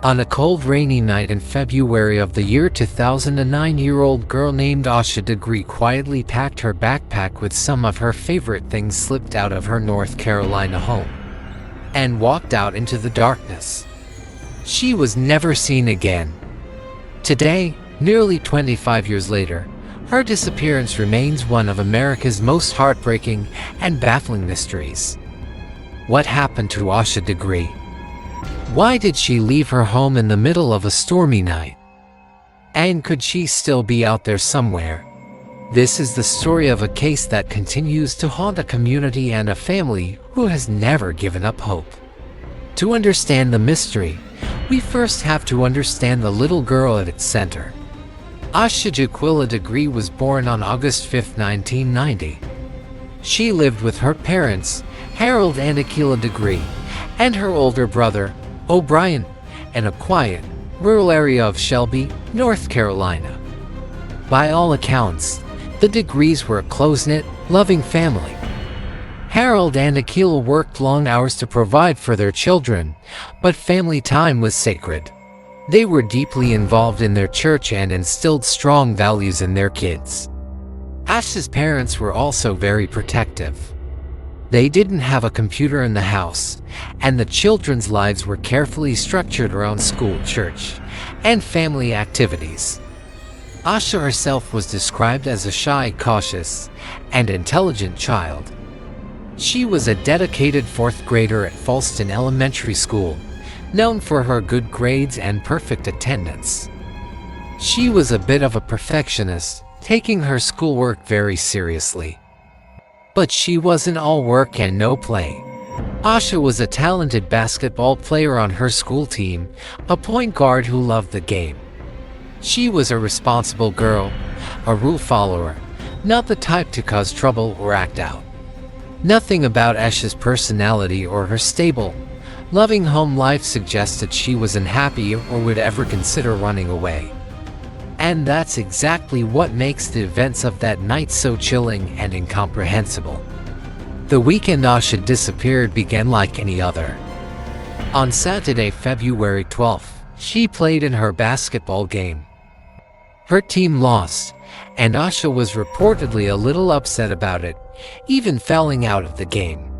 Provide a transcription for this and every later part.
On a cold, rainy night in February of the year 2000, a 9-year-old girl named Asha Degree quietly packed her backpack with some of her favorite things, slipped out of her North Carolina home, and walked out into the darkness. She was never seen again. Today, nearly 25 years later, her disappearance remains one of America's most heartbreaking and baffling mysteries. What happened to Asha Degree? Why did she leave her home in the middle of a stormy night? And could she still be out there somewhere? This is the story of a case that continues to haunt a community and a family who has never given up hope. To understand the mystery, we first have to understand the little girl at its center. Asha Degree was born on August 5, 1990. She lived with her parents, Harold and Akila Degree, and her older brother, O'Brien, in a quiet, rural area of Shelby, North Carolina. By all accounts, the Degrees were a close-knit, loving family. Harold and Akila worked long hours to provide for their children, but family time was sacred. They were deeply involved in their church and instilled strong values in their kids. Asha's parents were also very protective. They didn't have a computer in the house, and the children's lives were carefully structured around school, church, and family activities. Asha herself was described as a shy, cautious, and intelligent child. She was a dedicated 4th grader at Falston Elementary School, known for her good grades and perfect attendance. She was a bit of a perfectionist, taking her schoolwork very seriously. But she wasn't all work and no play. Asha was a talented basketball player on her school team, a point guard who loved the game. She was a responsible girl, a rule follower, not the type to cause trouble or act out. Nothing about Asha's personality or her stable, loving home life suggested she was unhappy or would ever consider running away. And that's exactly what makes the events of that night so chilling and incomprehensible. The weekend Asha disappeared began like any other. On Saturday, February 12th, she played in her basketball game. Her team lost, and Asha was reportedly a little upset about it, even fouling out of the game.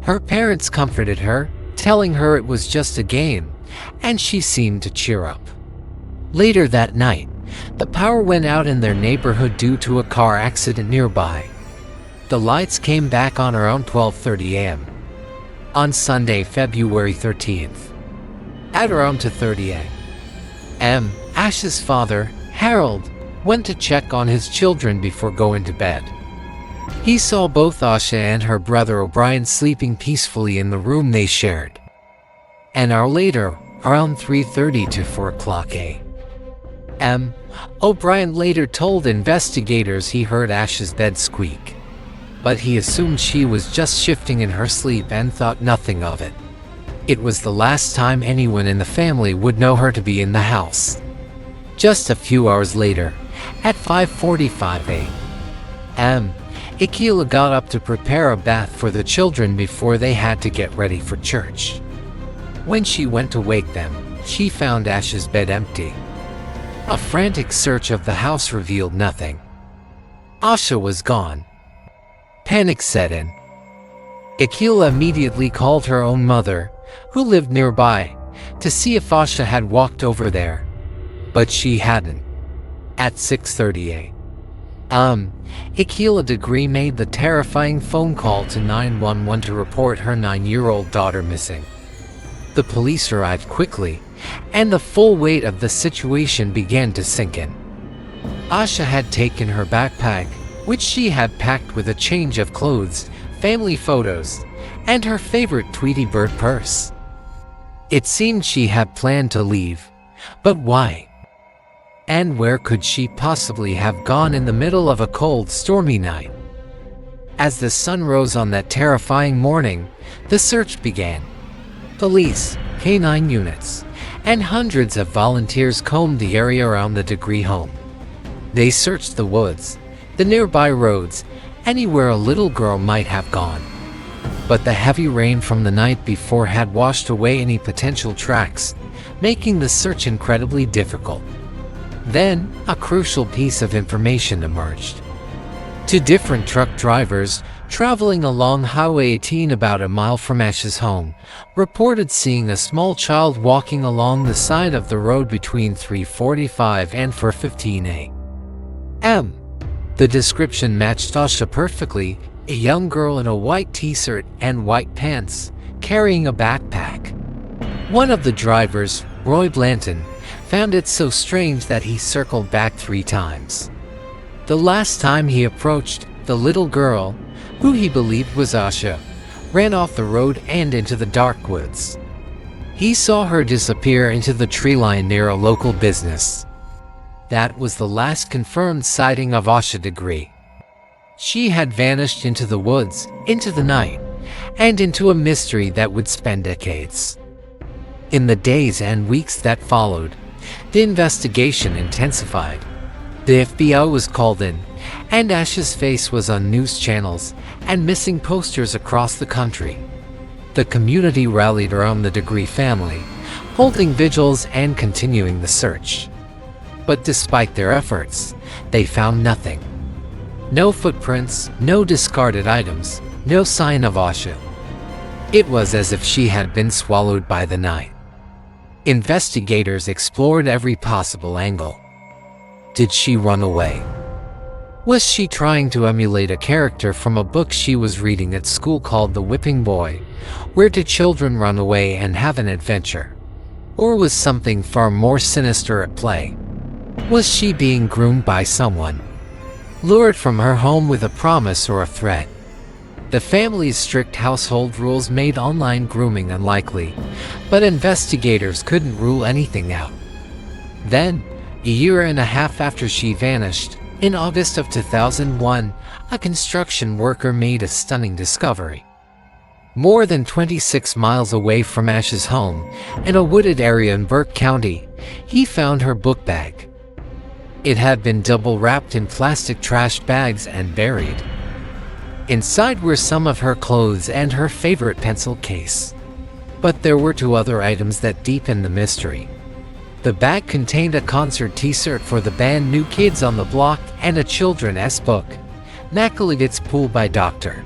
Her parents comforted her, telling her it was just a game, and she seemed to cheer up. Later that night, the power went out in their neighborhood due to a car accident nearby. The lights came back on around 12:30 a.m. on Sunday, February 13th. At around 2:30 a.m., Asha's father, Harold, went to check on his children before going to bed. He saw both Asha and her brother O'Brien sleeping peacefully in the room they shared. An hour later, around 3:30 to 4 o'clock a.m., O'Brien later told investigators he heard Asha's bed squeak. But he assumed she was just shifting in her sleep and thought nothing of it. It was the last time anyone in the family would know her to be in the house. Just a few hours later, at 5:45 a.m., Akila got up to prepare a bath for the children before they had to get ready for church. When she went to wake them, she found Asha's bed empty. A frantic search of the house revealed nothing. Asha was gone. Panic set in. Akila immediately called her own mother, who lived nearby, to see if Asha had walked over there. But she hadn't. At 6:30 a.m., Akila Degree made the terrifying phone call to 911 to report her 9-year-old daughter missing. The police arrived quickly, and the full weight of the situation began to sink in. Asha had taken her backpack, which she had packed with a change of clothes, family photos, and her favorite Tweety Bird purse. It seemed she had planned to leave, but why? And where could she possibly have gone in the middle of a cold, stormy night? As the sun rose on that terrifying morning, the search began. Police, K-9 units, and hundreds of volunteers combed the area around the Degree home. They searched the woods, the nearby roads, anywhere a little girl might have gone. But the heavy rain from the night before had washed away any potential tracks, making the search incredibly difficult. Then, a crucial piece of information emerged. Two different truck drivers, traveling along Highway 18 about a mile from Ash's home, reported seeing a small child walking along the side of the road between 3:45 and 4:15 a.m. The description matched Asha perfectly, a young girl in a white t-shirt and white pants, carrying a backpack. One of the drivers, Roy Blanton, found it so strange that he circled back 3 times. The last time he approached, the little girl, who he believed was Asha, ran off the road and into the dark woods. He saw her disappear into the tree line near a local business. That was the last confirmed sighting of Asha Degree. She had vanished into the woods, into the night, and into a mystery that would span decades. In the days and weeks that followed, the investigation intensified. The FBI was called in, and Asha's face was on news channels and missing posters across the country. The community rallied around the Degree family, holding vigils and continuing the search. But despite their efforts, they found nothing. No footprints, no discarded items, no sign of Asha. It was as if she had been swallowed by the night. Investigators explored every possible angle. Did she run away? Was she trying to emulate a character from a book she was reading at school called The Whipping Boy, where two children run away and have an adventure? Or was something far more sinister at play? Was she being groomed by someone? Lured from her home with a promise or a threat? The family's strict household rules made online grooming unlikely, but investigators couldn't rule anything out. Then, a year and a half after she vanished, in August of 2001, a construction worker made a stunning discovery. More than 26 miles away from Ash's home, in a wooded area in Burke County, he found her book bag. It had been double-wrapped in plastic trash bags and buried. Inside were some of her clothes and her favorite pencil case. But there were 2 other items that deepened the mystery. The bag contained a concert t-shirt for the band New Kids on the Block and a children's book, Macaligat's Pool by Dr.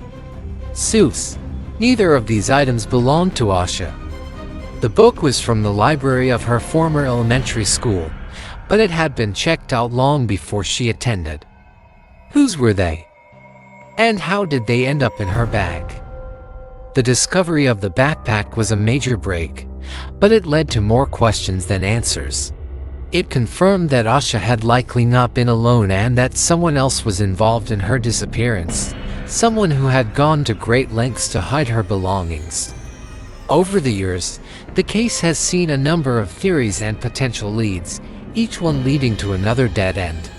Seuss. Neither of these items belonged to Asha. The book was from the library of her former elementary school, but it had been checked out long before she attended. Whose were they? And how did they end up in her bag? The discovery of the backpack was a major break, but it led to more questions than answers. It confirmed that Asha had likely not been alone and that someone else was involved in her disappearance, someone who had gone to great lengths to hide her belongings. Over the years, the case has seen a number of theories and potential leads, each one leading to another dead end.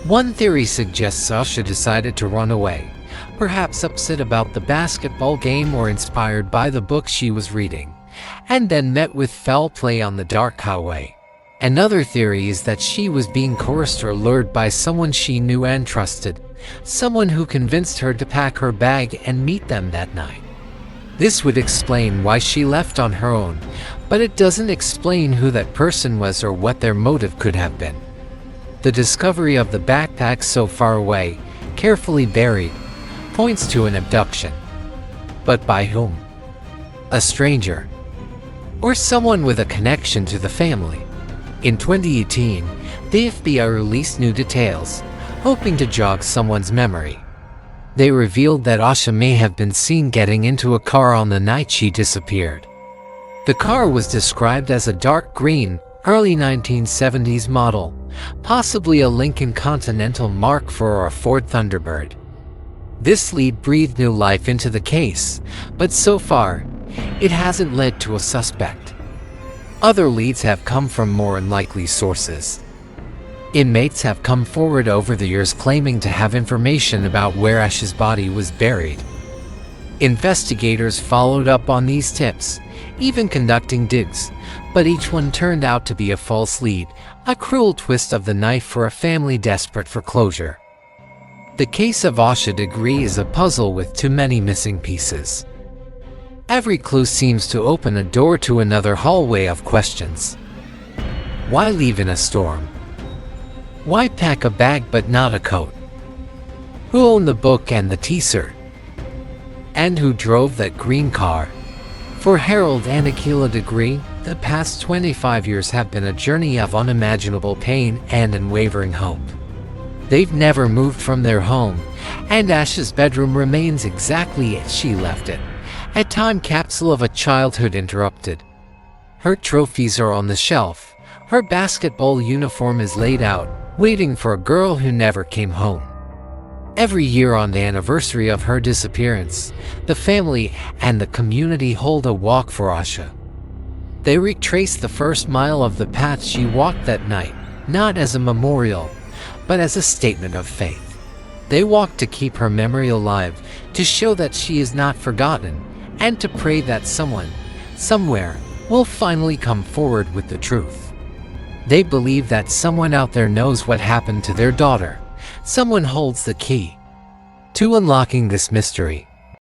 One theory suggests Asha decided to run away, perhaps upset about the basketball game or inspired by the book she was reading, and then met with foul play on the dark highway. Another theory is that she was being coerced or lured by someone she knew and trusted, someone who convinced her to pack her bag and meet them that night. This would explain why she left on her own, but it doesn't explain who that person was or what their motive could have been. The discovery of the backpack so far away, carefully buried, points to an abduction. But by whom? A stranger? Or someone with a connection to the family? In 2018, the FBI released new details, hoping to jog someone's memory. They revealed that Asha may have been seen getting into a car on the night she disappeared. The car was described as a dark green, early 1970s model, possibly a Lincoln Continental Mark IV or a Ford Thunderbird. This lead breathed new life into the case, but so far, it hasn't led to a suspect. Other leads have come from more unlikely sources. Inmates have come forward over the years claiming to have information about where Ash's body was buried. Investigators followed up on these tips, even conducting digs, but each one turned out to be a false lead, a cruel twist of the knife for a family desperate for closure. The case of Asha Degree is a puzzle with too many missing pieces. Every clue seems to open a door to another hallway of questions. Why leave in a storm? Why pack a bag but not a coat? Who owned the book and the t-shirt? And who drove that green car? For Harold and Asha Degree, the past 25 years have been a journey of unimaginable pain and unwavering hope. They've never moved from their home, and Asha's bedroom remains exactly as she left it, a time capsule of a childhood interrupted. Her trophies are on the shelf, her basketball uniform is laid out, waiting for a girl who never came home. Every year on the anniversary of her disappearance, the family and the community hold a walk for Asha. They retrace the first mile of the path she walked that night, not as a memorial, but as a statement of faith. They walk to keep her memory alive, to show that she is not forgotten, and to pray that someone, somewhere, will finally come forward with the truth. They believe that someone out there knows what happened to their daughter. Someone holds the key to unlocking this mystery.